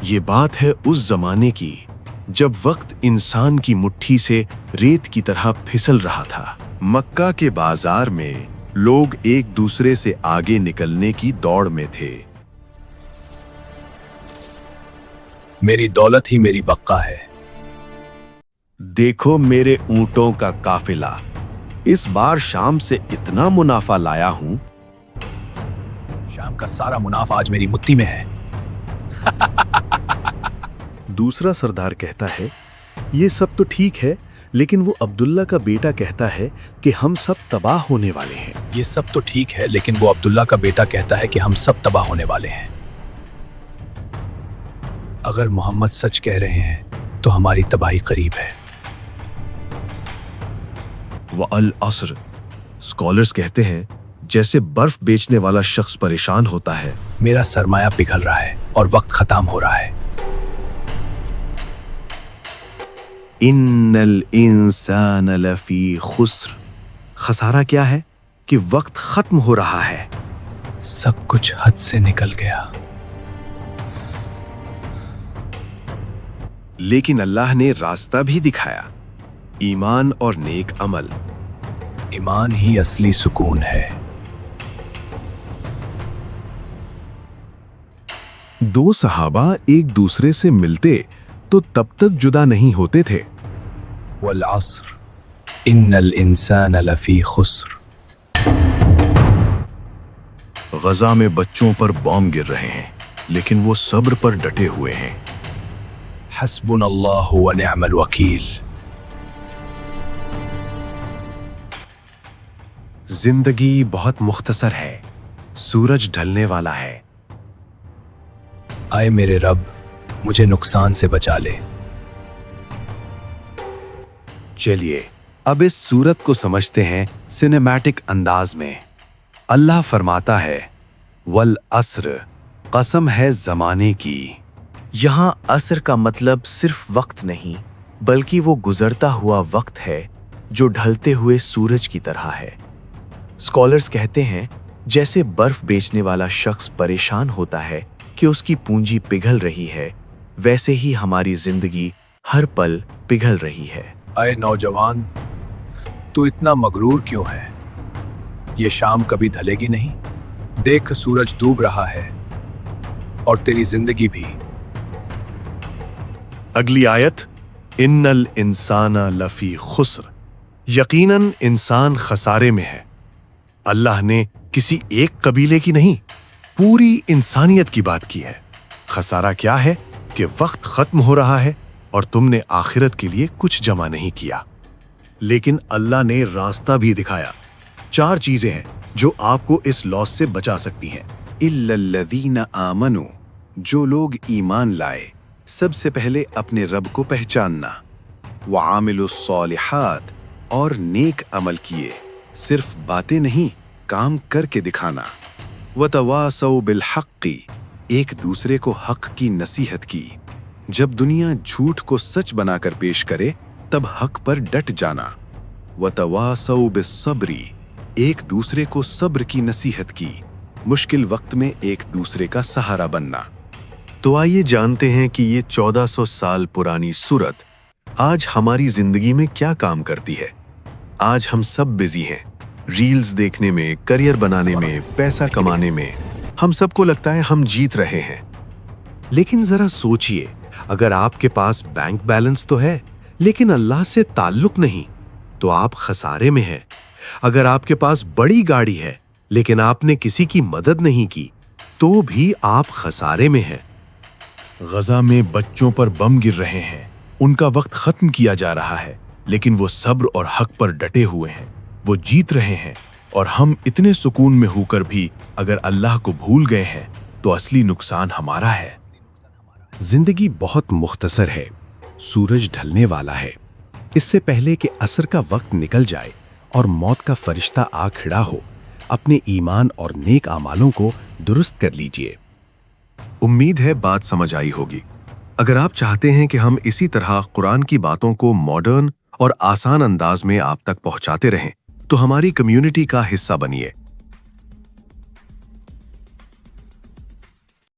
یہ بات ہے اس زمانے کی جب وقت انسان کی مٹھی سے ریت کی طرح پھسل رہا تھا۔ مکہ کے بازار میں لوگ ایک دوسرے سے آگے نکلنے کی دوڑ میں تھے۔ میری دولت ہی میری بقا ہے۔ دیکھو میرے اونٹوں کا قافلہ، اس بار شام سے اتنا منافع لایا ہوں۔ شام کا سارا منافع آج میری مٹھی میں ہے۔ دوسرا سردار کہتا ہے، یہ سب تو ٹھیک ہے، لیکن وہ عبداللہ کا بیٹا کہتا ہے کہ ہم سب تباہ ہونے والے ہیں۔ یہ سب تو ٹھیک ہے، لیکن وہ عبداللہ کا بیٹا کہتا ہے کہ ہم سب تباہ ہونے والے ہیں۔ اگر محمد سچ کہہ رہے ہیں تو ہماری تباہی قریب ہے۔ والعصر، اسکالرز کہتے ہیں جیسے برف بیچنے والا شخص پریشان ہوتا ہے۔ میرا سرمایہ پگھل رہا ہے اور وقت ختم ہو رہا ہے۔ ان الانسان لفی خسر، خسارہ کیا ہے کہ وقت ختم ہو رہا ہے۔ سب کچھ حد سے نکل گیا۔ لیکن اللہ نے راستہ بھی دکھایا، ایمان اور نیک عمل۔ ایمان ہی اصلی سکون ہے۔ دو صحابہ ایک دوسرے سے ملتے تو تب تک جدا نہیں ہوتے تھے۔ والعصر ان الانسان لفی خسر۔ غزہ میں بچوں پر بم گر رہے ہیں، لیکن وہ صبر پر ڈٹے ہوئے ہیں۔ حسبنا اللہ ونعم الوکیل۔ زندگی بہت مختصر ہے، سورج ڈھلنے والا ہے۔ آئے میرے رب، مجھے نقصان سے بچا لے۔ چلیے اب اس سورت کو سمجھتے ہیں سینیمیٹک انداز میں۔ اللہ فرماتا ہے، والعصر، قسم ہے زمانے کی۔ یہاں عصر کا مطلب صرف وقت نہیں، بلکہ وہ گزرتا ہوا وقت ہے جو ڈھلتے ہوئے سورج کی طرح ہے۔ اسکالرز کہتے ہیں جیسے برف بیچنے والا شخص پریشان ہوتا ہے کہ اس کی پونجی پگھل رہی ہے، ویسے ہی ہماری زندگی ہر پل پگھل رہی ہے۔ اے نوجوان، تو اتنا مغرور کیوں ہے؟ یہ شام کبھی ڈھلے گی نہیں۔ دیکھ سورج ڈوب رہا ہے اور تیری زندگی بھی۔ اگلی آیت، ان الانسان لفی خسر، یقیناً انسان خسارے میں ہے۔ اللہ نے کسی ایک قبیلے کی نہیں، پوری انسانیت کی بات کی ہے۔ خسارہ کیا ہے کہ وقت ختم ہو رہا ہے اور تم نے آخرت کے لیے کچھ جمع نہیں کیا۔ لیکن اللہ نے راستہ بھی دکھایا۔ 4 چیزیں ہیں جو آپ کو اس لاس سے بچا سکتی ہیں۔ الا الذین آمنوا، جو لوگ ایمان لائے، سب سے پہلے اپنے رب کو پہچاننا۔ وعاملوا الصالحات، اور نیک عمل کیے، صرف باتیں نہیں، کام کر کے دکھانا۔ وتواصوا بالحق، ایک دوسرے کو حق کی نصیحت کی۔ جب دنیا جھوٹ کو سچ بنا کر پیش کرے تب حق پر ڈٹ جانا۔ وتواصوا بالصبر، ایک دوسرے کو صبر کی نصیحت کی، مشکل وقت میں ایک دوسرے کا سہارا بننا۔ تو آئیے جانتے ہیں کہ یہ 1400 سال پرانی سورت آج ہماری زندگی میں کیا کام کرتی ہے۔ آج ہم سب بزی ہیں، ریلز دیکھنے میں، کریئر بنانے میں، پیسہ کمانے میں۔ ہم سب کو لگتا ہے ہم جیت رہے ہیں، لیکن ذرا سوچئے، اگر آپ کے پاس بینک بیلنس تو ہے لیکن اللہ سے تعلق نہیں تو آپ خسارے میں ہیں۔ اگر آپ کے پاس بڑی گاڑی ہے لیکن آپ نے کسی کی مدد نہیں کی تو بھی آپ خسارے میں ہیں۔ غزہ میں بچوں پر بم گر رہے ہیں، ان کا وقت ختم کیا جا رہا ہے، لیکن وہ صبر اور حق پر ڈٹے ہوئے ہیں، وہ جیت رہے ہیں۔ اور ہم اتنے سکون میں ہو کر بھی اگر اللہ کو بھول گئے ہیں تو اصلی نقصان ہمارا ہے۔ زندگی بہت مختصر ہے، سورج ڈھلنے والا ہے۔ اس سے پہلے کہ عصر کا وقت نکل جائے اور موت کا فرشتہ آ کھڑا ہو، اپنے ایمان اور نیک اعمالوں کو درست کر لیجئے۔ امید ہے بات سمجھ آئی ہوگی۔ اگر آپ چاہتے ہیں کہ ہم اسی طرح قرآن کی باتوں کو ماڈرن اور آسان انداز میں آپ تک پہنچاتے رہیں تو ہماری کمیونٹی کا حصہ بنیے۔